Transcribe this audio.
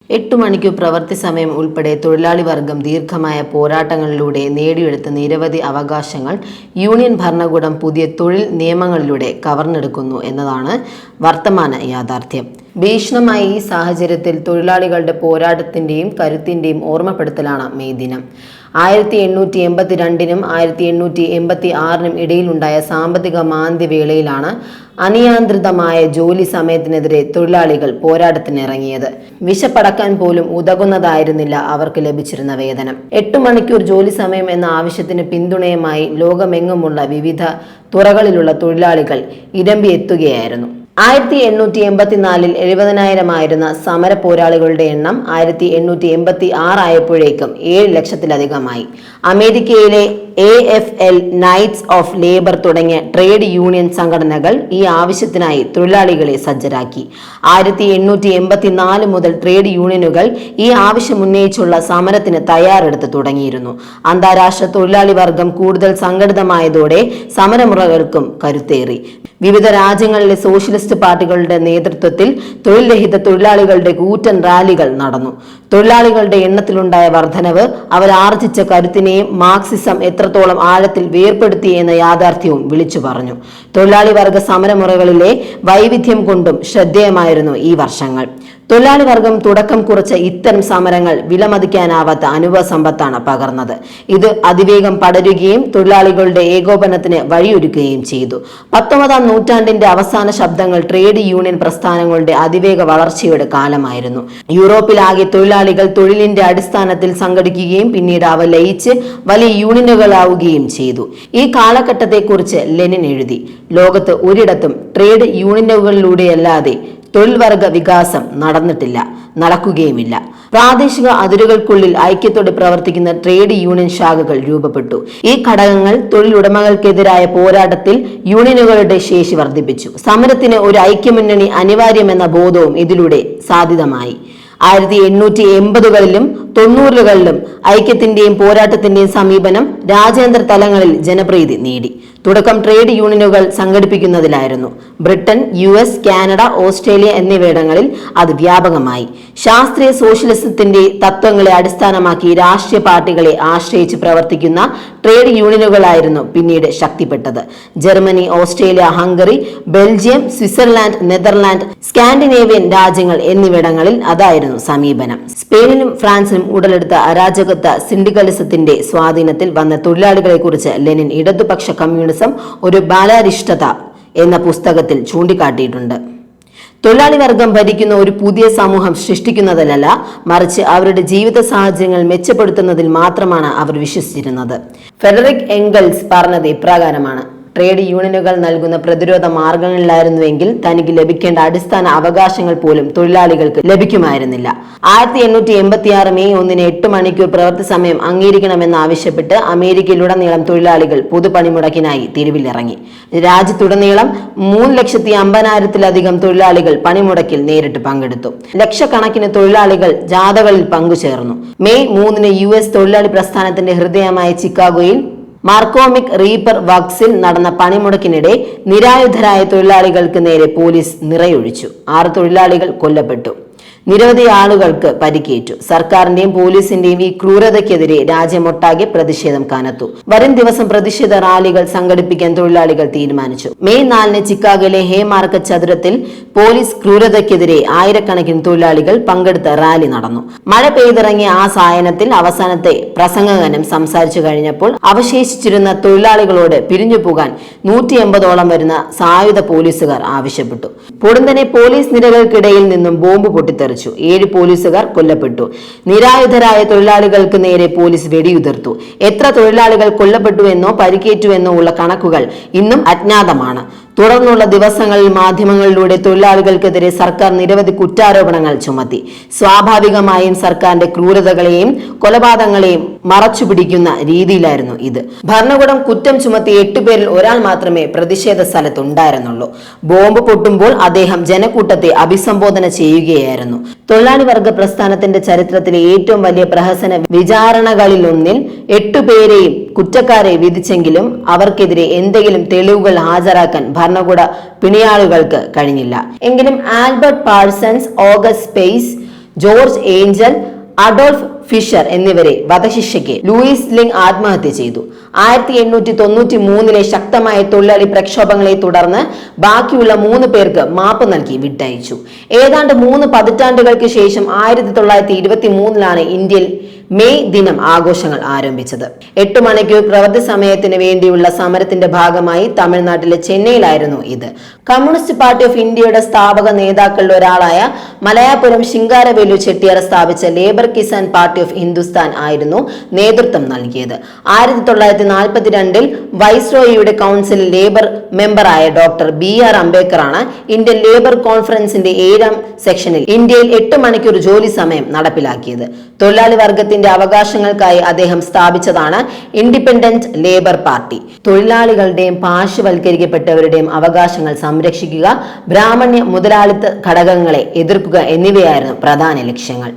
8 മണിക്കൂർ പ്രവൃത്തി സമയം ഉൾപ്പെടെ തൊഴിലാളി വർഗം ദീർഘമായ പോരാട്ടങ്ങളിലൂടെ നേടിയെടുത്ത നിരവധി അവകാശങ്ങൾ യൂണിയൻ ഭരണകൂടം പുതിയ തൊഴിൽ നിയമങ്ങളിലൂടെ കവർന്നെടുക്കുന്നു എന്നതാണ് വർത്തമാന യാഥാർത്ഥ്യം. ഭീഷണമായ ഈ സാഹചര്യത്തിൽ തൊഴിലാളികളുടെ പോരാട്ടത്തിന്റെയും കരുത്തിന്റെയും ഓർമ്മപ്പെടുത്തലാണ് മെയ് ദിനം. 1882 1886 ഇടയിലുണ്ടായ സാമ്പത്തിക മാന്ദ്യവേളയിലാണ് അനിയന്ത്രിതമായ ജോലി സമയത്തിനെതിരെ തൊഴിലാളികൾ പോരാട്ടത്തിനിറങ്ങിയത്. വിശപ്പടക്കാൻ പോലും ഉതകുന്നതായിരുന്നില്ല അവർക്ക് ലഭിച്ചിരുന്ന വേതനം. 8 മണിക്കൂർ ജോലി സമയം എന്ന ആവശ്യത്തിന് പിന്തുണയുമായി ലോകമെങ്ങുമുള്ള വിവിധ തുറകളിലുള്ള തൊഴിലാളികൾ ഇരമ്പിയെത്തുകയായിരുന്നു. 1884 70,000 സമര പോരാളികളുടെ എണ്ണം 1886 ആയപ്പോഴേക്കും 7 ലക്ഷത്തിലധികമായി. അമേരിക്കയിലെ AFL, നൈറ്റ്സ് ഓഫ് ലേബർ തുടങ്ങിയ ട്രേഡ് യൂണിയൻ സംഘടനകൾ ഈ ആവശ്യത്തിനായി തൊഴിലാളികളെ സജ്ജരാക്കി. 1884 മുതൽ ട്രേഡ് യൂണിയനുകൾ ഈ ആവശ്യം ഉന്നയിച്ചുള്ള സമരത്തിന് തയ്യാറെടുത്ത് തുടങ്ങിയിരുന്നു. അന്താരാഷ്ട്ര തൊഴിലാളി വർഗം കൂടുതൽ സംഘടിതമായതോടെ സമരമുറകൾക്കും കരുത്തേറി. വിവിധ രാജ്യങ്ങളിലെ സോഷ്യലിസ്റ്റ് പാർട്ടികളുടെ നേതൃത്വത്തിൽ തൊഴിൽ രഹിത തൊഴിലാളികളുടെ കൂറ്റൻ റാലികൾ നടന്നു. തൊഴിലാളികളുടെ എണ്ണത്തിലുണ്ടായ വർധനവ് അവരാർജിച്ച കരുത്തിനെയും മാർക്സിസം എത്രത്തോളം ആഴത്തിൽ വേർപെടുത്തി എന്ന യാഥാർത്ഥ്യവും വിളിച്ചു പറഞ്ഞു. തൊഴിലാളി വർഗ സമരമുറകളിലെ വൈവിധ്യം കൊണ്ടും ശ്രദ്ധേയമായിരുന്നു ഈ വർഷങ്ങൾ. തൊഴിലാളി വർഗം തുടക്കം കുറിച്ച ഇത്തരം സമരങ്ങൾ വിലമതിക്കാനാവാത്ത അനുഭവ സമ്പത്താണ് പകർന്നത്. ഇത് അതിവേഗം പടരുകയും തൊഴിലാളികളുടെ ഏകോപനത്തിന് വഴിയൊരുക്കുകയും ചെയ്തു. 19-ാം നൂറ്റാണ്ടിന്റെ അവസാന ശബ്ദങ്ങൾ ട്രേഡ് യൂണിയൻ പ്രസ്ഥാനങ്ങളുടെ അതിവേഗ വളർച്ചയുടെ കാലമായിരുന്നു. യൂറോപ്പിലാകെ തൊഴിലാളികൾ തൊഴിലിന്റെ അടിസ്ഥാനത്തിൽ സംഘടിക്കുകയും പിന്നീട് അവ ലയിച്ച് വലിയ യൂണിയനുകളാവുകയും ചെയ്തു. ഈ കാലഘട്ടത്തെക്കുറിച്ച് ലെനിൻ എഴുതി, ലോകത്ത് ഒരിടത്തും ട്രേഡ് യൂണിയനുകളിലൂടെയല്ലാതെ തൊഴിൽ വർഗ വികാസം നടക്കുകയുമില്ല. പ്രാദേശിക അതിരുകൾക്കുള്ളിൽ ഐക്യത്തോടെ പ്രവർത്തിക്കുന്ന ട്രേഡ് യൂണിയൻ ശാഖകൾ രൂപപ്പെട്ടു. ഈ ഘടകങ്ങൾ തൊഴിലുടമകൾക്കെതിരായ പോരാട്ടത്തിൽ യൂണിയനുകളുടെ ശേഷി വർദ്ധിപ്പിച്ചു. സമരത്തിന് ഒരു ഐക്യമുന്നണി അനിവാര്യമെന്ന ബോധവും ഇതിലൂടെ സാധ്യതമായി. 1880കളിലും 90കളിലും ഐക്യത്തിന്റെയും പോരാട്ടത്തിന്റെയും സമീപനം രാജ്യാന്തര തലങ്ങളിൽ ജനപ്രീതി നേടി. തുടക്കം ട്രേഡ് യൂണിയനുകൾ സംഘടിപ്പിക്കുന്നതിലായിരുന്നു. ബ്രിട്ടൻ, US, കാനഡ, ഓസ്ട്രേലിയ എന്നിവിടങ്ങളിൽ അത് വ്യാപകമായി. ശാസ്ത്രീയ സോഷ്യലിസത്തിന്റെ തത്വങ്ങളെ അടിസ്ഥാനമാക്കി രാഷ്ട്രീയ പാർട്ടികളെ ആശ്രയിച്ച് പ്രവർത്തിക്കുന്ന ട്രേഡ് യൂണിയനുകളായിരുന്നു പിന്നീട് ശക്തിപ്പെട്ടത്. Germany, Australia, Hungary, Belgium, Switzerland, Netherland, Scandinavian രാജ്യങ്ങൾ എന്നിവിടങ്ങളിൽ അതായിരുന്നു സമീപനം. സ്പെയിനിലും ഫ്രാൻസിലും ഉടലെടുത്ത അരാജകത്വ സിൻഡിക്കലിസത്തിന്റെ സ്വാധീനത്തിൽ വന്ന തൊഴിലാളികളെ കുറിച്ച് ലെനിൻ ഇടതുപക്ഷ കമ്മ്യൂണിസം ഒരു ബാലാരിഷ്ടത എന്ന പുസ്തകത്തിൽ ചൂണ്ടിക്കാട്ടിയിട്ടുണ്ട്. തൊഴിലാളി വർഗം ഭരിക്കുന്ന ഒരു പുതിയ സമൂഹം സൃഷ്ടിക്കുന്നതിലല്ല, മറിച്ച് അവരുടെ ജീവിത സാഹചര്യങ്ങൾ മെച്ചപ്പെടുത്തുന്നതിൽ മാത്രമാണ് അവർ വിശ്വസിച്ചിരുന്നത്. ഫെഡറിക് എംഗൽസ് പറഞ്ഞത് ഇപ്രകാരമാണ്: ട്രേഡ് യൂണിയനുകൾ നൽകുന്ന പ്രതിരോധ മാർഗങ്ങളിലായിരുന്നുവെങ്കിൽ തനിക്ക് ലഭിക്കേണ്ട അടിസ്ഥാന അവകാശങ്ങൾ പോലും തൊഴിലാളികൾക്ക് ലഭിക്കുമായിരുന്നില്ല. 1886 മെയ് 1 8 മണിക്കൂർ പ്രവൃത്തി സമയം അംഗീകരിക്കണമെന്നാവശ്യപ്പെട്ട് അമേരിക്കയിലുടനീളം തൊഴിലാളികൾ പൊതുപണിമുടക്കിനായി തെരുവിലിറങ്ങി. രാജ്യത്തുടനീളം 3,50,000-ലധികം തൊഴിലാളികൾ പണിമുടക്കിൽ നേരിട്ട് പങ്കെടുത്തു. ലക്ഷക്കണക്കിന് തൊഴിലാളികൾ ജാഥകളിൽ പങ്കുചേർന്നു. മെയ് 3 US തൊഴിലാളി പ്രസ്ഥാനത്തിന്റെ ഹൃദയമായ ചിക്കാഗോയിൽ മാർക്കോമിക് റീപ്പർ വർക്സിൽ നടന്ന പണിമുടക്കിനിടെ നിരായുധരായ തൊഴിലാളികൾക്ക് നേരെ പോലീസ് നിറയൊഴിച്ചു. 6 തൊഴിലാളികൾ കൊല്ലപ്പെട്ടു. നിരവധി ആളുകൾക്ക് പരിക്കേറ്റു. സർക്കാരിന്റെയും പോലീസിന്റെയും ഈ ക്രൂരതയ്ക്കെതിരെ രാജ്യമൊട്ടാകെ പ്രതിഷേധം കനത്തു. വരും ദിവസം പ്രതിഷേധ റാലികൾ സംഘടിപ്പിക്കാൻ തൊഴിലാളികൾ തീരുമാനിച്ചു. മെയ് 4 ചിക്കാഗോയിലെ ഹേമാർക്കറ്റ് ചതുരത്തിൽ പോലീസ് ക്രൂരതയ്ക്കെതിരെ ആയിരക്കണക്കിന് തൊഴിലാളികൾ പങ്കെടുത്ത റാലി നടന്നു. മഴ പെയ്തിറങ്ങിയ ആ സായനത്തിൽ അവസാനത്തെ പ്രസംഗകനും സംസാരിച്ചു കഴിഞ്ഞപ്പോൾ അവശേഷിച്ചിരുന്ന തൊഴിലാളികളോട് പിരിഞ്ഞു പോകാൻ 180ഓളം വരുന്ന സായുധ പോലീസുകാർ ആവശ്യപ്പെട്ടു. പൊടുന്നനെ പോലീസ് നിരകൾക്കിടയിൽ നിന്നും ബോംബ് പൊട്ടിത്തെറിച്ചു. 7 പോലീസുകാർ കൊല്ലപ്പെട്ടു. നിരായുധരായ തൊഴിലാളികൾക്ക് നേരെ പോലീസ് വെടിയുതിർത്തു. എത്ര തൊഴിലാളികൾ കൊല്ലപ്പെട്ടുവെന്നോ പരിക്കേറ്റുവെന്നോ ഉള്ള കണക്കുകൾ ഇന്നും അജ്ഞാതമാണ്. തുടർന്നുള്ള ദിവസങ്ങളിൽ മാധ്യമങ്ങളിലൂടെ തൊഴിലാളികൾക്കെതിരെ സർക്കാർ നിരവധി കുറ്റാരോപണങ്ങൾ ചുമത്തി. സ്വാഭാവികമായും സർക്കാരിന്റെ ക്രൂരതകളെയും കൊലപാതകങ്ങളെയും മറച്ചുപിടിക്കുന്ന രീതിയിലായിരുന്നു ഇത്. ഭരണകൂടം കുറ്റം ചുമത്തി 8 പേരിൽ ഒരാൾ മാത്രമേ പ്രതിഷേധ സ്ഥലത്തുണ്ടായിരുന്നുള്ളൂ. ബോംബ് പൊട്ടുമ്പോൾ അദ്ദേഹം ജനക്കൂട്ടത്തെ അഭിസംബോധന ചെയ്യുകയായിരുന്നു. തൊഴിലാളി വർഗ പ്രസ്ഥാനത്തിന്റെ ചരിത്രത്തിലെ ഏറ്റവും വലിയ പ്രഹസന വിചാരണകളിലൊന്നിൽ 8 പേരെയും കുറ്റക്കാരെ വിധിച്ചെങ്കിലും അവർക്കെതിരെ എന്തെങ്കിലും തെളിവുകൾ ഹാജരാക്കാൻ ഭരണകൂട പിണിയാളുകൾക്ക് കഴിഞ്ഞില്ല. എങ്കിലും Albert Parsons, August Spies, George Engel, Adolf Fischer എന്നിവരെ വധശിക്ഷയ്ക്ക് ലൂയിസ് ലിങ് ആത്മഹത്യ ചെയ്തു. 1893 ശക്തമായ തൊഴിലാളി പ്രക്ഷോഭങ്ങളെ തുടർന്ന് ബാക്കിയുള്ള 3 പേർക്ക് മാപ്പ് നൽകി വിട്ടയച്ചു. ഏതാണ്ട് 3 പതിറ്റാണ്ടുകൾക്ക് ശേഷം 1923 ഇന്ത്യയിൽ മെയ് ദിനം ആഘോഷങ്ങൾ ആരംഭിച്ചത്. 8 മണിക്കൂർ പ്രവൃത്തി സമയത്തിന് വേണ്ടിയുള്ള സമരത്തിന്റെ ഭാഗമായി തമിഴ്നാട്ടിലെ ചെന്നൈയിലായിരുന്നു ഇത്. കമ്മ്യൂണിസ്റ്റ് പാർട്ടി ഓഫ് ഇന്ത്യയുടെ സ്ഥാപക നേതാക്കളിൽ ഒരാളായ മലയാപുരം ശിങ്കാരവേലു ചെട്ടിയാർ സ്ഥാപിച്ച labour Kisan party of Hindustan ആയിരുന്നു നേതൃത്വം നൽകിയത്. 1942 വൈസ്രോയിയുടെ കൗൺസിലിൽ ലേബർ മെമ്പറായ ഡോക്ടർ BR അംബേദ്കർ ആണ് ഇന്ത്യൻ ലേബർ കോൺഫറൻസിന്റെ 7ാം സെക്ഷനിൽ ഇന്ത്യയിൽ 8 മണിക്കൂർ ജോലി സമയം നടപ്പിലാക്കിയത്. തൊഴിലാളി വർഗത്തിന്റെ അവകാശങ്ങൾക്കായി അദ്ദേഹം സ്ഥാപിച്ചതാണ് ഇൻഡിപെൻഡന്റ് ലേബർ പാർട്ടി. തൊഴിലാളികളുടെയും പാർശ്വവൽക്കരിക്കപ്പെട്ടവരുടെയും അവകാശങ്ങൾ സംരക്ഷിക്കുക, ബ്രാഹ്മണ്യ മുതലാളിത്ത ഘടകങ്ങളെ എതിർക്കുക എന്നിവയായിരുന്നു പ്രധാന ലക്ഷ്യങ്ങൾ.